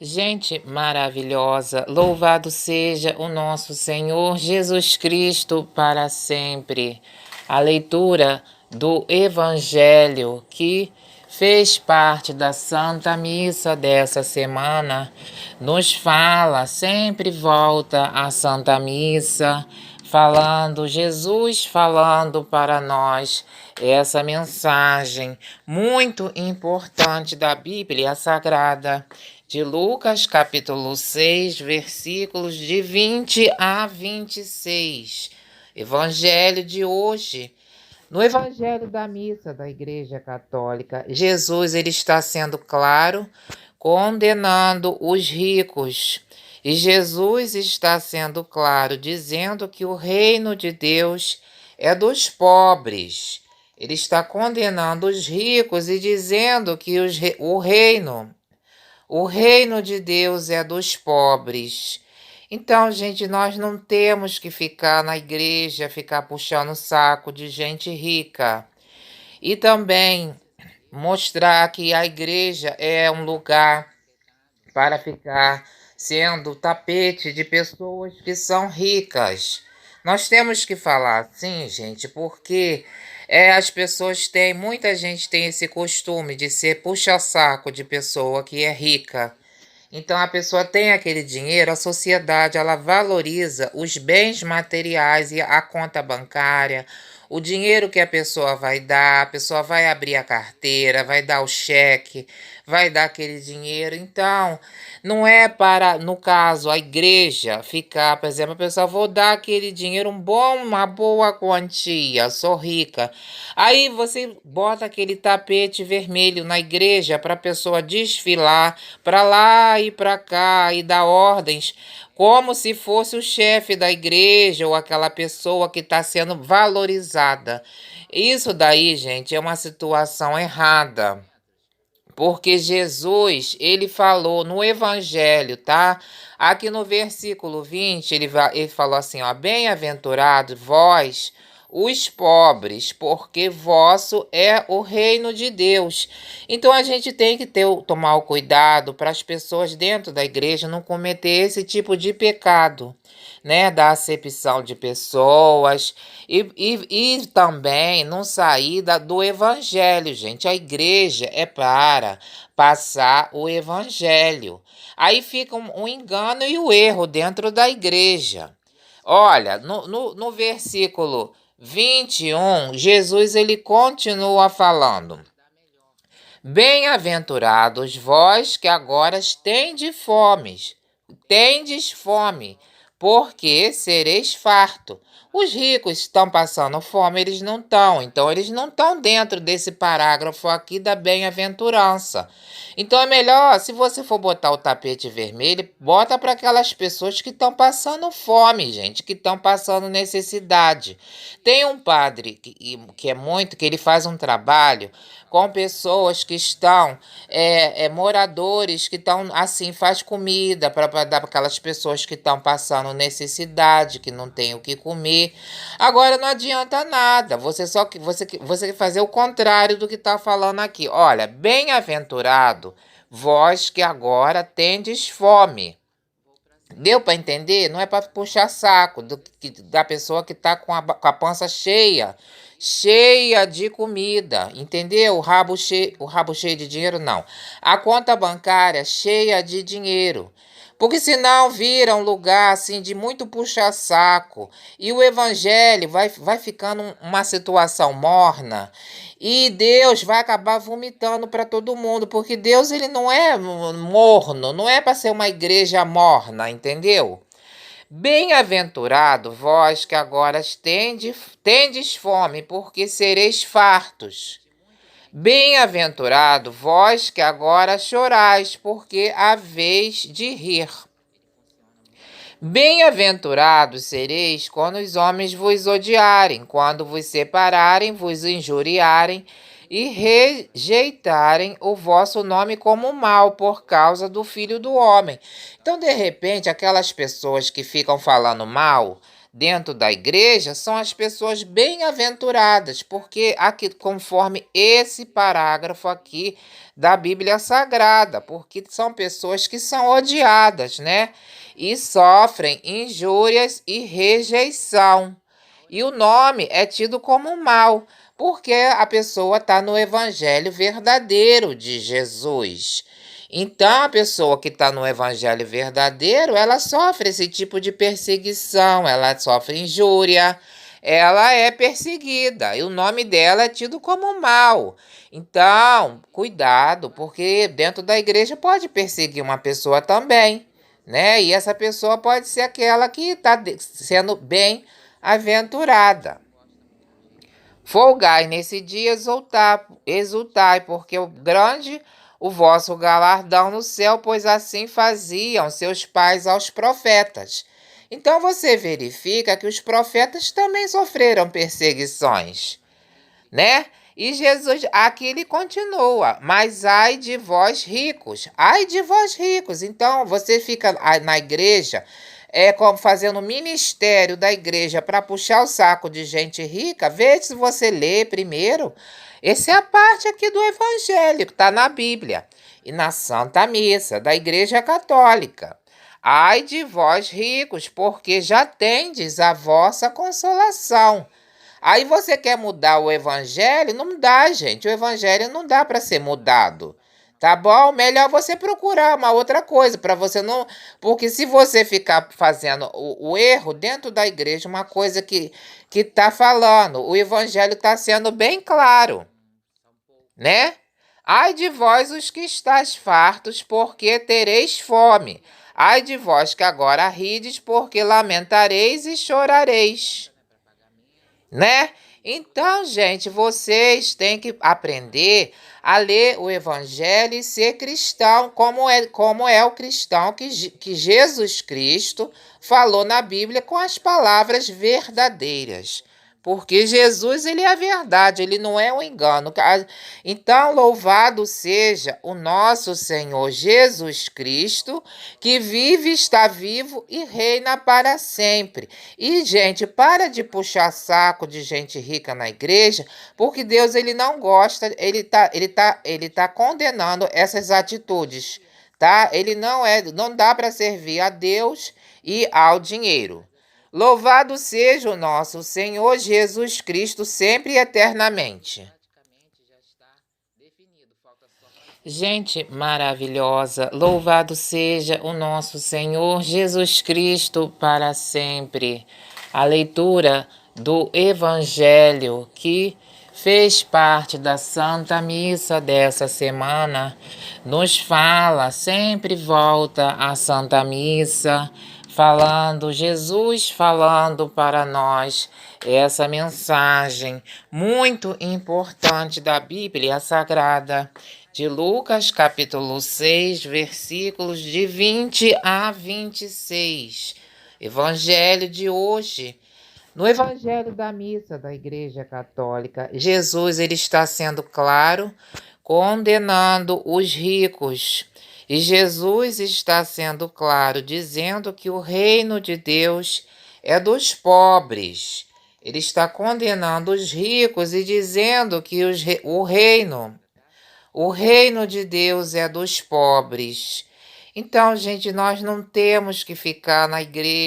Gente maravilhosa, louvado seja o nosso Senhor Jesus Cristo para sempre. A leitura do Evangelho que fez parte da Santa Missa dessa semana nos fala, sempre volta à Santa Missa, falando, Jesus falando para nós essa mensagem muito importante da Bíblia Sagrada de Lucas, capítulo 6, versículos de 20 a 26. Evangelho de hoje. No Evangelho da Missa da Igreja Católica, Jesus ele está sendo claro, condenando os ricos. E Jesus está sendo claro, dizendo que o reino de Deus é dos pobres. Ele está condenando os ricos e dizendo que o reino de Deus é dos pobres. Então, gente, nós não temos que ficar na igreja, ficar puxando o saco de gente rica. E também mostrar que a igreja é um lugar para ficar sendo tapete de pessoas que são ricas. Nós temos que falar assim, gente, porque as pessoas têm, muita gente tem esse costume de ser puxa-saco de pessoa que é rica. Então a pessoa tem aquele dinheiro, a sociedade ela valoriza os bens materiais e a conta bancária, o dinheiro que a pessoa vai dar, a pessoa vai abrir a carteira, vai dar o cheque, vai dar aquele dinheiro. Então, não é para, no caso, a igreja ficar, por exemplo, a pessoa, vou dar aquele dinheiro, uma boa quantia, sou rica. Aí você bota aquele tapete vermelho na igreja para a pessoa desfilar para lá e para cá e dar ordens, como se fosse o chefe da igreja ou aquela pessoa que está sendo valorizada. Isso daí, gente, é uma situação errada. Porque Jesus, ele falou no Evangelho, tá? Aqui no versículo 20, ele falou assim, ó, bem-aventurados vós, os pobres, porque vosso é o reino de Deus. Então a gente tem que tomar o cuidado para as pessoas dentro da igreja não cometer esse tipo de pecado, né? Da acepção de pessoas e também não sair do evangelho, gente. A igreja é para passar o evangelho. Aí fica um engano e o erro dentro da igreja. Olha, no versículo 21, Jesus ele continua falando. Bem-aventurados vós que agora tendes fome, porque sereis farto. Os ricos estão passando fome, eles não estão. Então, eles não estão dentro desse parágrafo aqui da bem-aventurança. Então, é melhor, se você for botar o tapete vermelho, bota para aquelas pessoas que estão passando fome, gente, que estão passando necessidade. Tem um padre que ele faz um trabalho com pessoas que estão, moradores que estão, assim, faz comida para dar para aquelas pessoas que estão passando necessidade, que não tem o que comer. Agora não adianta nada, você quer fazer o contrário do que está falando aqui. Olha, bem-aventurado vós que agora tendes fome. Deu para entender? Não é para puxar saco da pessoa que está com a pança cheia de comida, entendeu? O rabo cheio de dinheiro, não. A conta bancária cheia de dinheiro. Porque senão vira um lugar assim de muito puxa-saco e o evangelho vai ficando uma situação morna e Deus vai acabar vomitando para todo mundo, porque Deus ele não é morno, não é para ser uma igreja morna, entendeu? Bem-aventurado vós que agora tendes fome, porque sereis fartos. Bem-aventurado vós que agora chorais, porque haveis de rir. Bem-aventurados sereis quando os homens vos odiarem, quando vos separarem, vos injuriarem e rejeitarem o vosso nome como mal por causa do Filho do Homem. Então, de repente, aquelas pessoas que ficam falando mal dentro da igreja são as pessoas bem-aventuradas, porque aqui, conforme esse parágrafo aqui da Bíblia Sagrada, porque são pessoas que são odiadas, né? E sofrem injúrias e rejeição. E o nome é tido como mal, porque a pessoa está no evangelho verdadeiro de Jesus. Então, a pessoa que está no evangelho verdadeiro, ela sofre esse tipo de perseguição, ela sofre injúria, ela é perseguida, e o nome dela é tido como mal. Então, cuidado, porque dentro da igreja pode perseguir uma pessoa também, né? E essa pessoa pode ser aquela que está sendo bem-aventurada. Folgai nesse dia, exultai, porque o vosso galardão no céu, pois assim faziam seus pais aos profetas. Então você verifica que os profetas também sofreram perseguições, né? E Jesus, aqui ele continua, mas ai de vós ricos, ai de vós ricos. Então você fica na igreja, como fazendo o ministério da igreja para puxar o saco de gente rica. Vê se você lê primeiro. Essa é a parte aqui do evangelho que está na Bíblia e na Santa Missa da Igreja Católica. Ai de vós ricos, porque já tendes a vossa consolação. Aí você quer mudar o evangelho? Não dá, gente. O evangelho não dá para ser mudado. Tá bom? Melhor você procurar uma outra coisa para você não. Porque se você ficar fazendo o erro dentro da igreja, uma coisa que tá falando, o evangelho está sendo bem claro, né? Ai de vós os que estáis fartos, porque tereis fome. Ai de vós que agora rides, porque lamentareis e chorareis, né? Então, gente, vocês têm que aprender a ler o evangelho e ser cristão, como é o cristão que Jesus Cristo falou na Bíblia com as palavras verdadeiras. Porque Jesus, ele é a verdade, ele não é um engano. Então, louvado seja o nosso Senhor Jesus Cristo, que vive, está vivo e reina para sempre. E, gente, para de saco de gente rica na igreja, porque Deus, ele não gosta, ele tá condenando essas atitudes, tá? Não dá para servir a Deus e ao dinheiro. Louvado seja o nosso Senhor Jesus Cristo, sempre e eternamente. Gente maravilhosa, louvado seja o nosso Senhor Jesus Cristo para sempre. A leitura do Evangelho que fez parte da Santa Missa dessa semana nos fala, sempre volta à Santa Missa, falando, Jesus falando para nós essa mensagem muito importante da Bíblia Sagrada, de Lucas, capítulo 6, versículos de 20 a 26. Evangelho de hoje. No Evangelho da Missa da Igreja Católica, Jesus ele está sendo claro, condenando os ricos. E Jesus está sendo claro, dizendo que o reino de Deus é dos pobres. Ele está condenando os ricos e dizendo que o reino de Deus é dos pobres. Então, gente, nós não temos que ficar na igreja